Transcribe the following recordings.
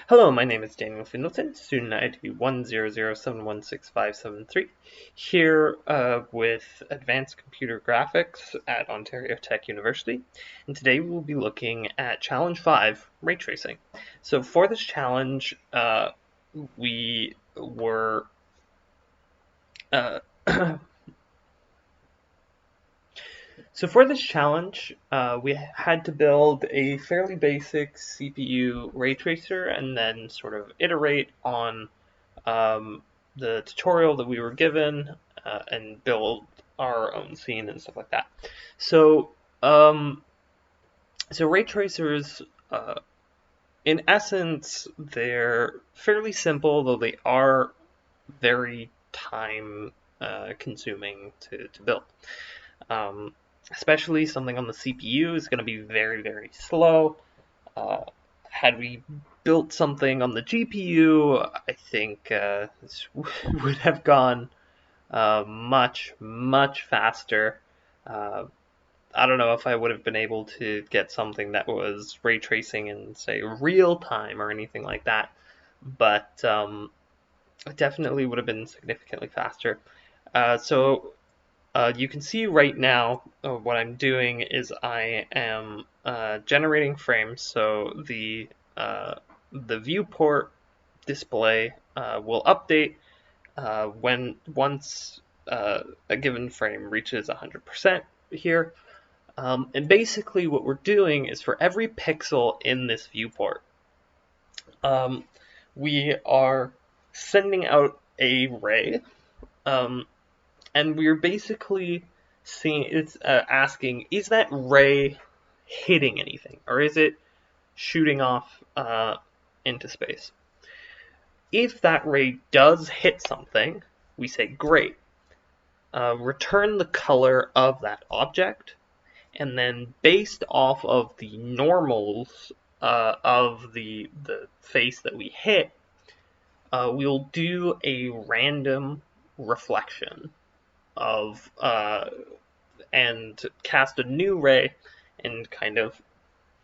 Hello, my name is Daniel Findleton, student ID 100716573, here with Advanced Computer Graphics at Ontariotech University, and today we'll be looking at Challenge 5, Raytracing. So for this challenge, we were So for this challenge, we had to build a fairly basic CPU ray tracer and then sort of iterate on the tutorial that we were given and build our own scene and stuff like that. So, ray tracers, in essence, they're fairly simple, though they are very time consuming to build. Especially something on the CPU is going to be very, very slow. Had we built something on the GPU, I think this would have gone much, much faster. I don't know if I would have been able to get something that was ray tracing in, say, real time or anything like that, but it definitely would have been significantly faster. You can see right now what I'm doing is I am generating frames. So the viewport display will update once a given frame reaches 100% here. And basically what we're doing is for every pixel in this viewport, we are sending out a ray. And we're basically asking, is that ray hitting anything, or is it shooting off into space? If that ray does hit something, we say, great. Return the color of that object, and then based off of the normals of the face that we hit, we'll do a random reflection of and cast a new ray and kind of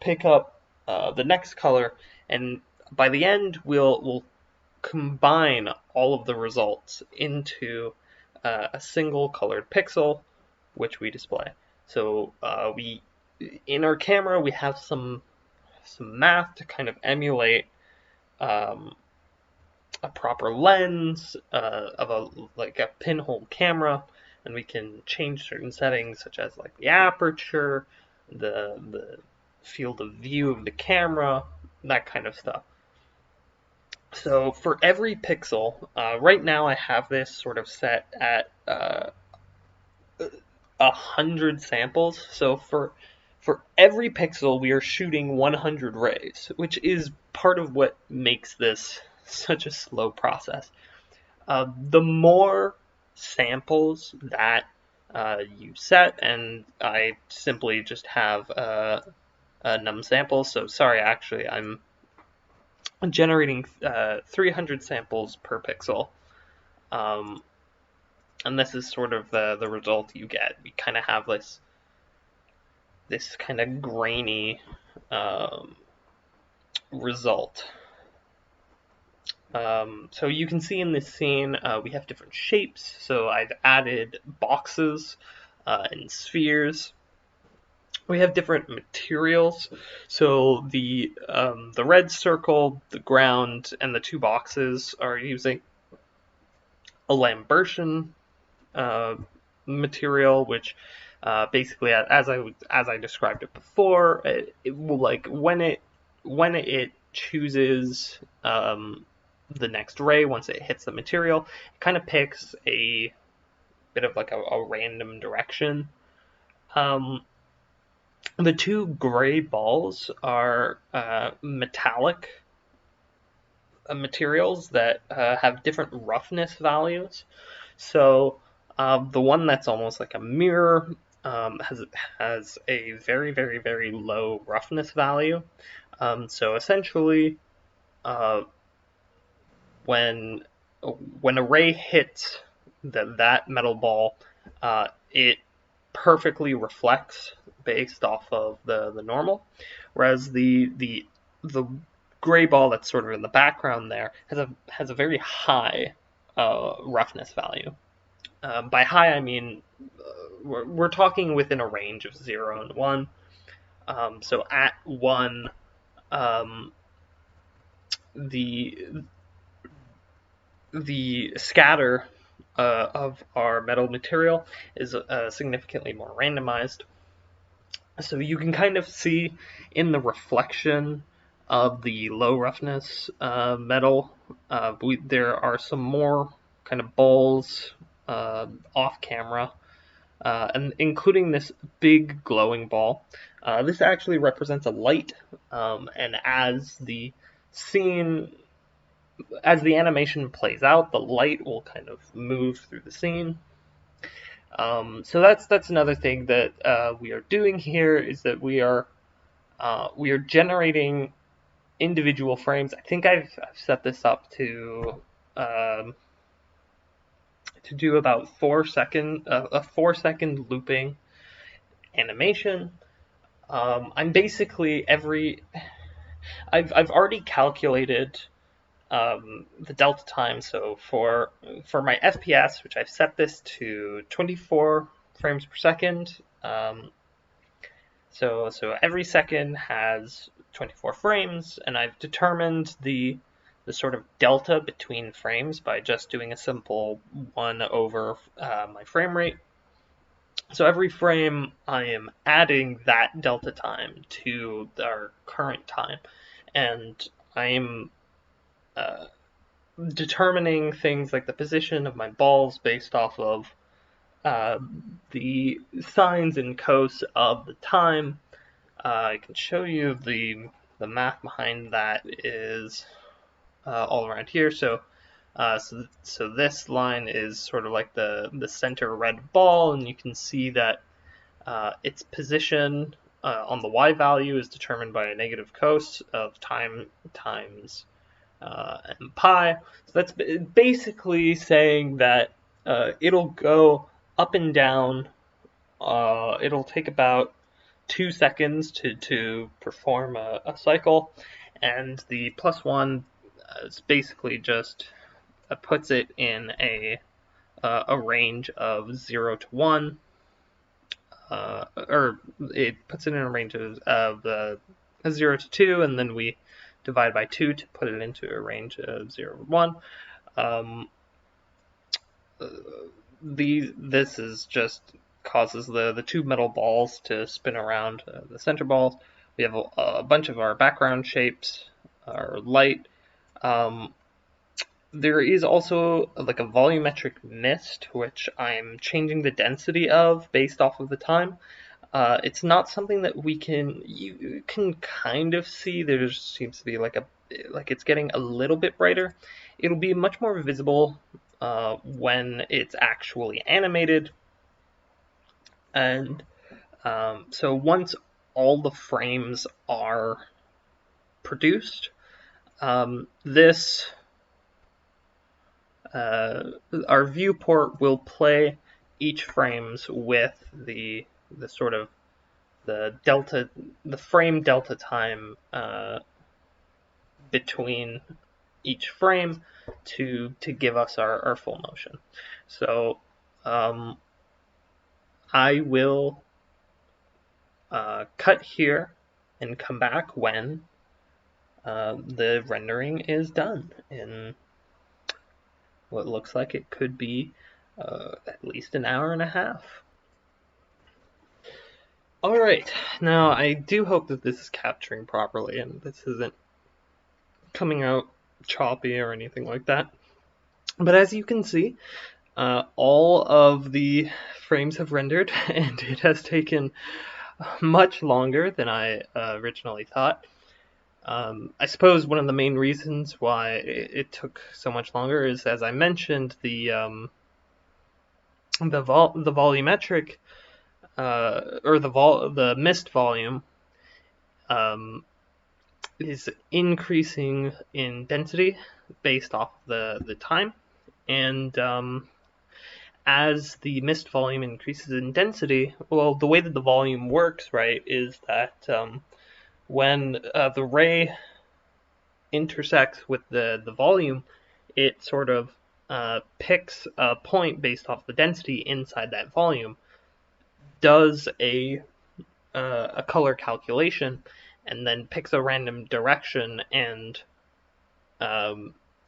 pick up the next color, and by the end we'll combine all of the results into a single colored pixel, which we display. So in our camera we have some math to kind of emulate a proper lens of a pinhole camera, and we can change certain settings such as like the aperture, the field of view of the camera, that kind of stuff. So for every pixel, right now I have this sort of set at 100 samples. So for every pixel, we are shooting 100 rays, which is part of what makes this such a slow process. The more samples that you set, and I simply just have num samples. So sorry, actually, I'm generating 300 samples per pixel, and this is sort of the result you get. We kind of have this kind of grainy result. So you can see in this scene we have different shapes. So I've added boxes and spheres. We have different materials. So the red circle, the ground, and the two boxes are using a Lambertian material, which basically, as I described it before, it will, like, when it chooses the next ray, once it hits the material, it kind of picks a bit of like a random direction. The two gray balls are metallic materials that have different roughness values. So the one that's almost like a mirror has a very, very, very low roughness value. So essentially, when a ray hits that metal ball, it perfectly reflects based off of the normal, whereas the gray ball that's sort of in the background there has a very high roughness value. By high, I mean we're talking within a range of 0 and 1. So at 1, the scatter of our metal material is significantly more randomized. So you can kind of see in the reflection of the low roughness metal, there are some more kind of balls off camera, and including this big glowing ball. This actually represents a light, and as the animation plays out, the light will kind of move through the scene. So that's another thing that we are doing here, is that we are generating individual frames. I think I've set this up to do about 4 second a 4-second looping animation. I'm basically I've already calculated the delta time. So for my FPS, which I've set this to 24 frames per second. So every second has 24 frames, and I've determined the sort of delta between frames by just doing a simple 1 over my frame rate. So every frame, I am adding that delta time to our current time, and I'm determining things like the position of my balls based off of the sines and cos of the time. I can show you the math behind that is all around here. So this line is sort of like the center red ball, and you can see that its position on the y value is determined by a negative cos of time times and pi. So that's basically saying that it'll go up and down. It'll take about 2 seconds to perform a cycle, and the +1 is basically just puts it in a range of 0 to 1, or it puts it in a range of 0 to 2, and then we divide by 2 to put it into a range of 0 to 1. This is just causes the two metal balls to spin around the center balls. We have a bunch of our background shapes, our light. There is also like a volumetric mist, which I'm changing the density of based off of the time. It's not something that you can kind of see. There just seems to be like it's getting a little bit brighter. It'll be much more visible when it's actually animated. And so once all the frames are produced, our viewport will play each frames with the sort of the frame delta time between each frame to give us our full motion. So I will cut here and come back when the rendering is done in what looks like it could be at least an hour and a half. Alright, now I do hope that this is capturing properly and this isn't coming out choppy or anything like that. But as you can see, all of the frames have rendered, and it has taken much longer than I originally thought. I suppose one of the main reasons why it took so much longer is, as I mentioned, the volumetric or the mist volume is increasing in density based off the time, and as the mist volume increases in density, well, the way that the volume works, right, is that when the ray intersects with the volume, it sort of picks a point based off the density inside that volume, does a color calculation, and then picks a random direction and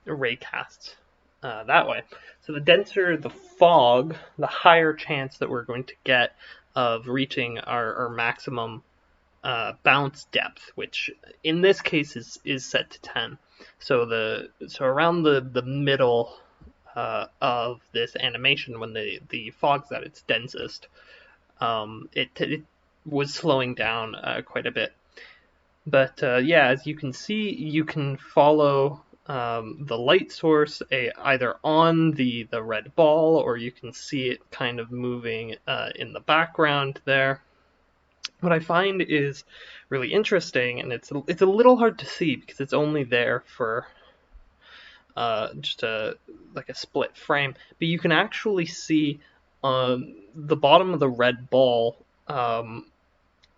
raycasts that way. So the denser the fog, the higher chance that we're going to get of reaching our maximum bounce depth, which in this case is set to 10. So around the middle of this animation, when the fog's at its densest, it was slowing down quite a bit. But yeah, as you can see, you can follow the light source either on the red ball, or you can see it kind of moving in the background there. What I find is really interesting, and it's a little hard to see because it's only there for just like a split frame, but you can actually see on the bottom of the red ball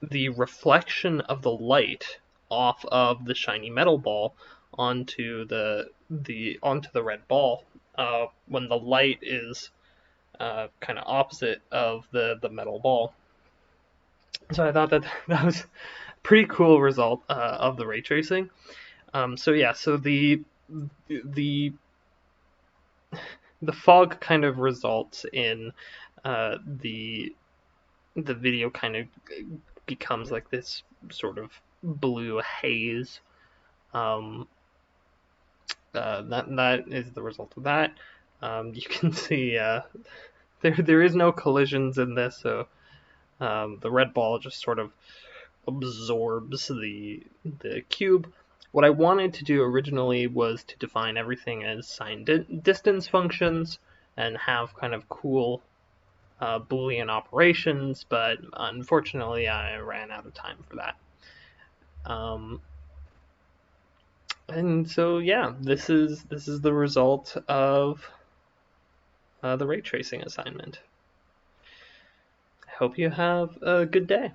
the reflection of the light off of the shiny metal ball onto the red ball when the light is kind of opposite of the metal ball. So I thought that was a pretty cool result of the ray tracing. So yeah, so the fog kind of results in the video kind of becomes like this sort of blue haze. That is the result of that. You can see there is no collisions in this, so the red ball just sort of absorbs the cube. What I wanted to do originally was to define everything as sign distance functions and have kind of cool Boolean operations, but unfortunately I ran out of time for that. And so yeah, this is the result of the ray tracing assignment. I hope you have a good day.